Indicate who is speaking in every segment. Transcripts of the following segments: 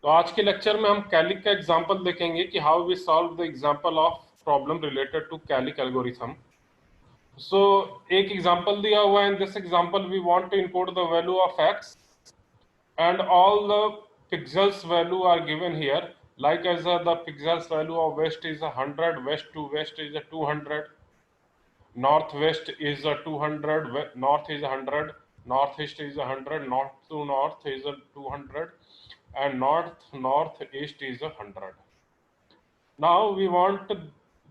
Speaker 1: तो आज के लेक्चर में हम कैलिक का एग्जांपल देखेंगे कि how we solve the example of problem related to कैलिक एल्गोरिथम। सो एक एग्जांपल दिया हुआ है। In this example we want to encode the value of x and all the pixels value are given here, like as the pixels value of west is 100, west to west is a 200, northwest is a 200, north is 100, northeast is 100, north to north is a 200, and northeast is a 100. Now we want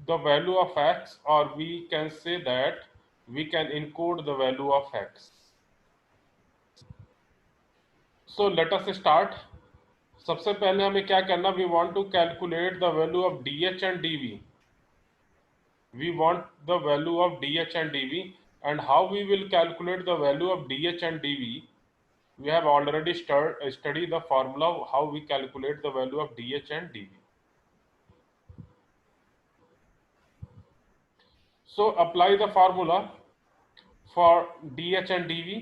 Speaker 1: the value of x, or we can say that we can encode the value of x. So let us start. सबसे पहले हमें क्या करना, we want to calculate the value of dh and dv. We want the value of dh and dv, and how we will calculate the value of dh and dv. We have already studied the formula of how we calculate the value of dh and dv. So apply the formula for dh and dv.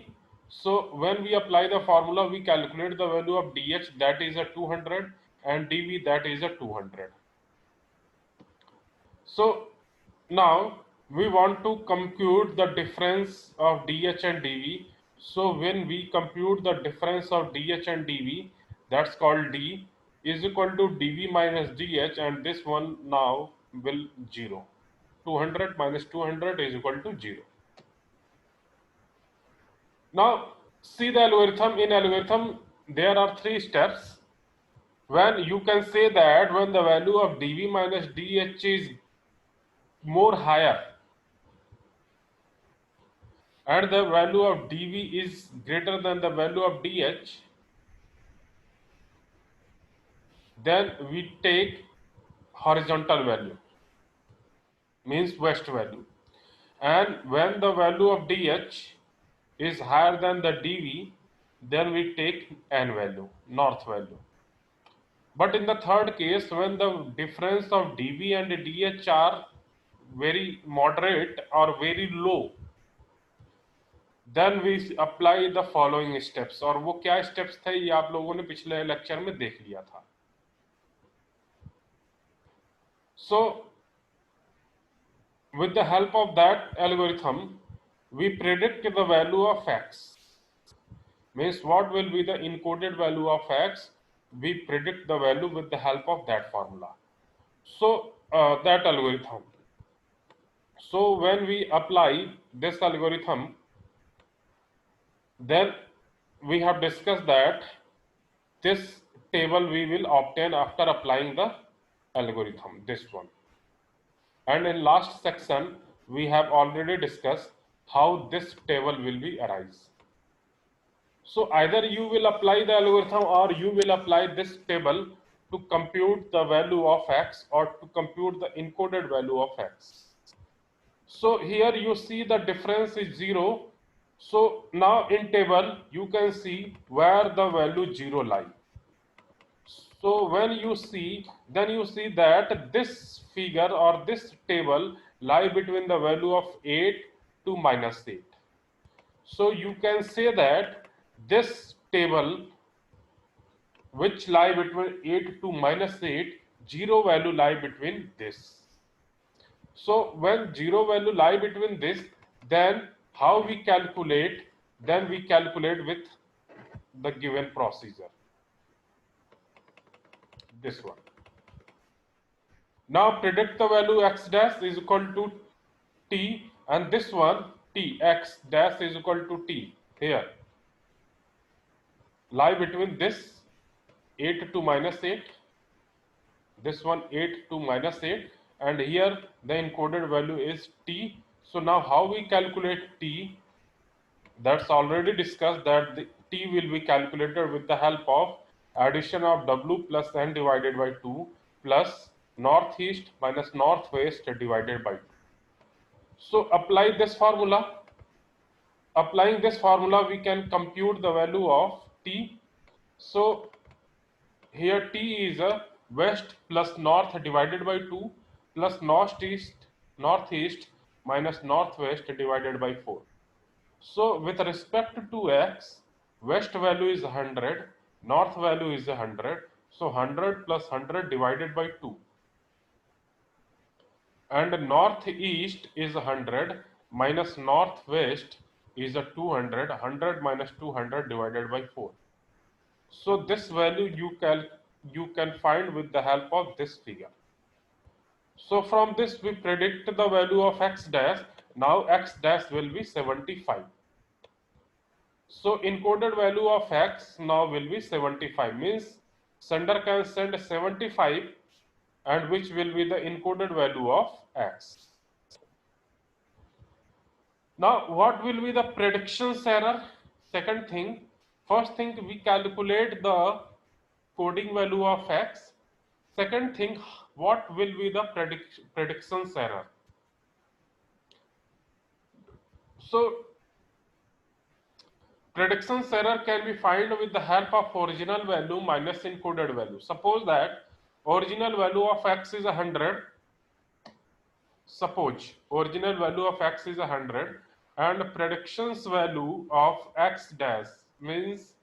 Speaker 1: So when we apply the formula, we calculate the value of dh, that is a 200, and dv, that is a 200. So now we want to compute the difference of dh and dv. So when we compute the difference of dh and dv, that's called d, is equal to dv minus dh, and this one now will 0. 200 minus 200 is equal to 0. Now see the algorithm. In algorithm there are 3 steps. When you can say that when the value of dv minus dh is more higher and the value of dv is greater than the value of dh, then we take horizontal value, means west value. And when the value of dh is higher than the dv, then we take n value, north value. But in the third case, when the difference of dv and dh are very moderate or very low, then we apply the following steps. और वो क्या steps थे ये आप लोगों ने पिछले lecture में देख लिया था. So with the help of that algorithm, we predict the value of x. Means what will be the encoded value of x? We predict the value with the help of that formula. So that algorithm. So when we apply this algorithm, then we have discussed that this table we will obtain after applying the algorithm, this one. And in last section we have already discussed how this table will be arise. So either you will apply the algorithm or you will apply this table to compute the value of x or to compute the encoded value of x. So here you see the difference is 0. So now in table you can see where the value 0 lie. So when you see, then you see that this figure or this table lie between the value of 8 to minus 8. So you can say that this table which lie between 8 to minus 8, 0 value lie between this. So when 0 value lie between this, then how we calculate? Then we calculate with the given procedure. This one. Now predict the value x dash is equal to t, and this one t, x dash is equal to t. Here lie between this 8 to minus 8, this one 8 to minus 8, and here the encoded value is t. So now how we calculate t? That's already discussed, that the t will be calculated with the help of addition of w plus n divided by 2 plus northeast minus northwest divided by 2. So apply this formula. Applying this formula, we can compute the value of t. So here t is a west plus north divided by 2 plus northeast minus northwest divided by 4. So with respect to x, west value is 100, north value is 100, So 100 plus 100 divided by 2. And northeast is 100 minus northwest is a 200. 100 minus 200 divided by 4. So this value you can find with the help of this figure. So from this we predict the value of x dash. Now x dash will be 75. So encoded value of x now will be 75, means sender can send 75, and which will be the encoded value of x. Now what will be the predictions error? Second thing, first thing we calculate the coding value of x. Second thing, what will be the predictions error? So predictions error can be found with the help of original value minus encoded value. Suppose that original value of x is 100. Suppose original value of x is 100 and predictions value of x dash, means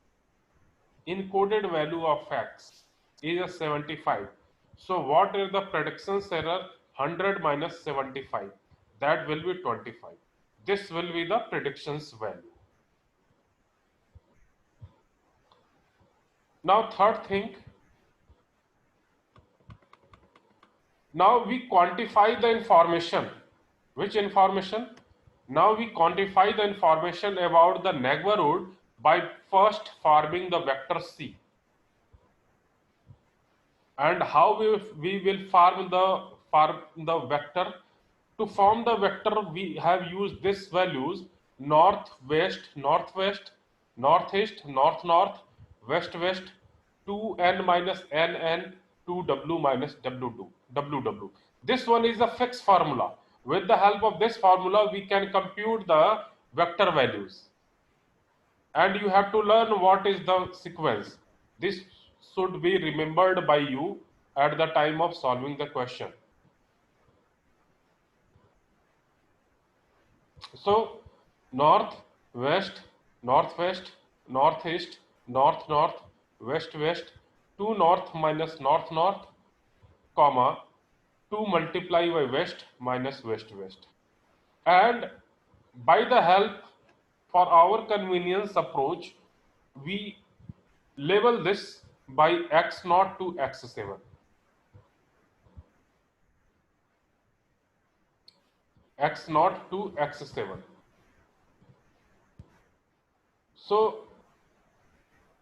Speaker 1: encoded value of x is a 75. So what is the predictions error? 100 minus 75, that will be 25. This will be the predictions value. Now third thing, now we quantify the information. Which information? Now we quantify the information about the neighborhood by first forming the vector C. And how we will form the vector? To form the vector, we have used this values: north, west, northwest, northeast, north, north, west, west, 2n minus nn, 2w minus w2, ww. This one is a fixed formula. With the help of this formula, we can compute the vector values. And you have to learn what is the sequence. This should be remembered by you at the time of solving the question. So north, west, northwest, northeast, north, north, west, west, 2 north minus north, north, comma, 2 multiply by west minus west, west. And by the help, for our convenience approach, we label this by x0 to x7. x0 to x7. So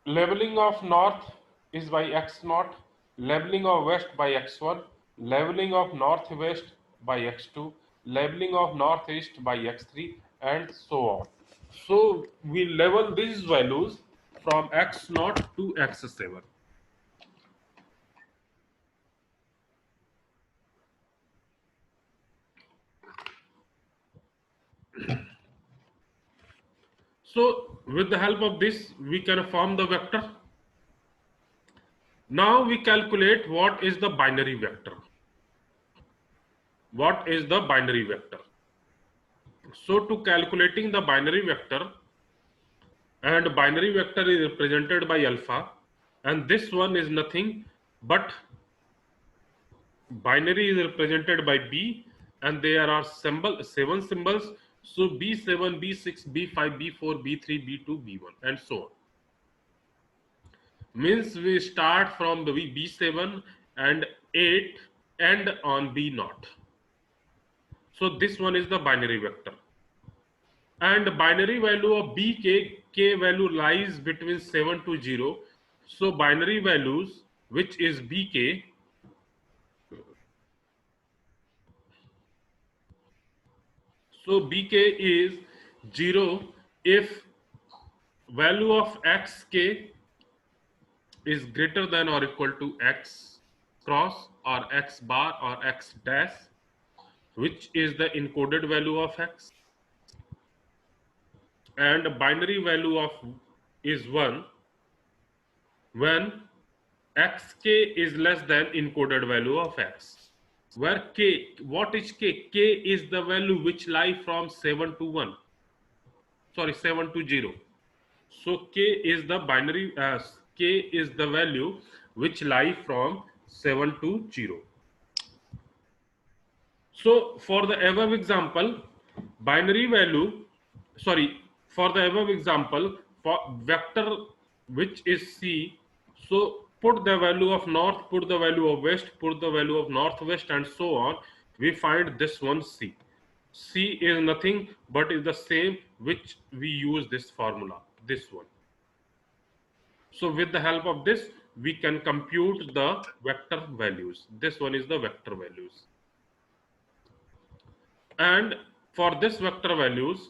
Speaker 1: leveling of north is by x0, leveling of west by x1, leveling of northwest by x2, leveling of northeast by x3, and so on. So we level these values from x0 to x7. So with the help of this, we can form the vector. Now we calculate what is the binary vector. What is the binary vector? So to calculating the binary vector, and binary vector is represented by alpha, and this one is nothing but binary is represented by b, and there are 7 symbols. So b7, b6, b5, b4, b3, b2, b1, and so on. Means we start from the b7 and 8 end on b0. So this one is the binary vector. And binary value of bk, k value lies between 7 to 0. So binary values, which is bk, so bk is 0 if value of xk is greater than or equal to x cross or x bar or x dash, which is the encoded value of x, and binary value of is 1 when xk is less than encoded value of x, where k, what is k? K is the value which lie from 7 to 1, sorry, 7 to 0. So k is the binary, k is the value which lie from 7 to 0. So for the above example, binary value, sorry, for the above example, for vector which is C, so put the value of north, put the value of west, put the value of northwest, and so on. We find this one C. C is nothing but is the same which we use this formula, this one. So with the help of this, we can compute the vector values. This one is the vector values. And for this vector values,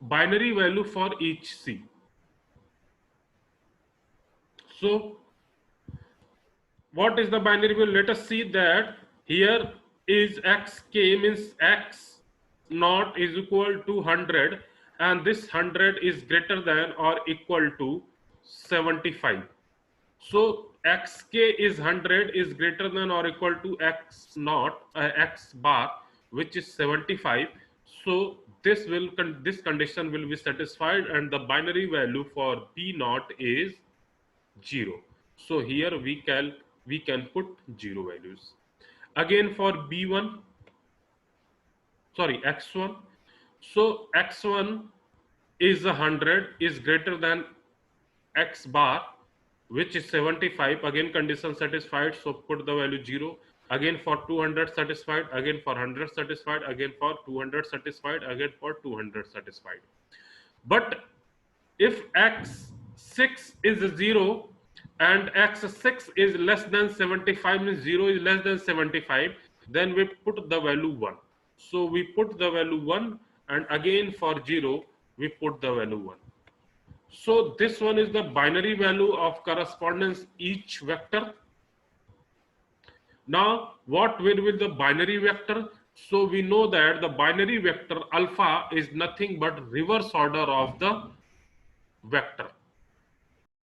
Speaker 1: binary value for each C. So what is the binary value? Let us see that here is xk, means x naught is equal to 100, and this 100 is greater than or equal to 75. So xk is 100 is greater than or equal to x naught, x bar, which is 75. So this condition will be satisfied, and the binary value for b naught is 0. So here we can put 0 values. Again for b1, sorry, x1. So x1 is 100 is greater than x bar, which is 75. Again condition satisfied, so put the value 0. Again for 200 satisfied, again for 100 satisfied, again for 200 satisfied, again for 200 satisfied. But if x6 is 0 and x6 is less than 75, means 0 is less than 75, then we put the value 1. So we put the value 1, and again for 0 we put the value 1. So this one is the binary value of correspondence each vector. Now what will be the binary vector? So we know that the binary vector alpha is nothing but reverse order of the vector.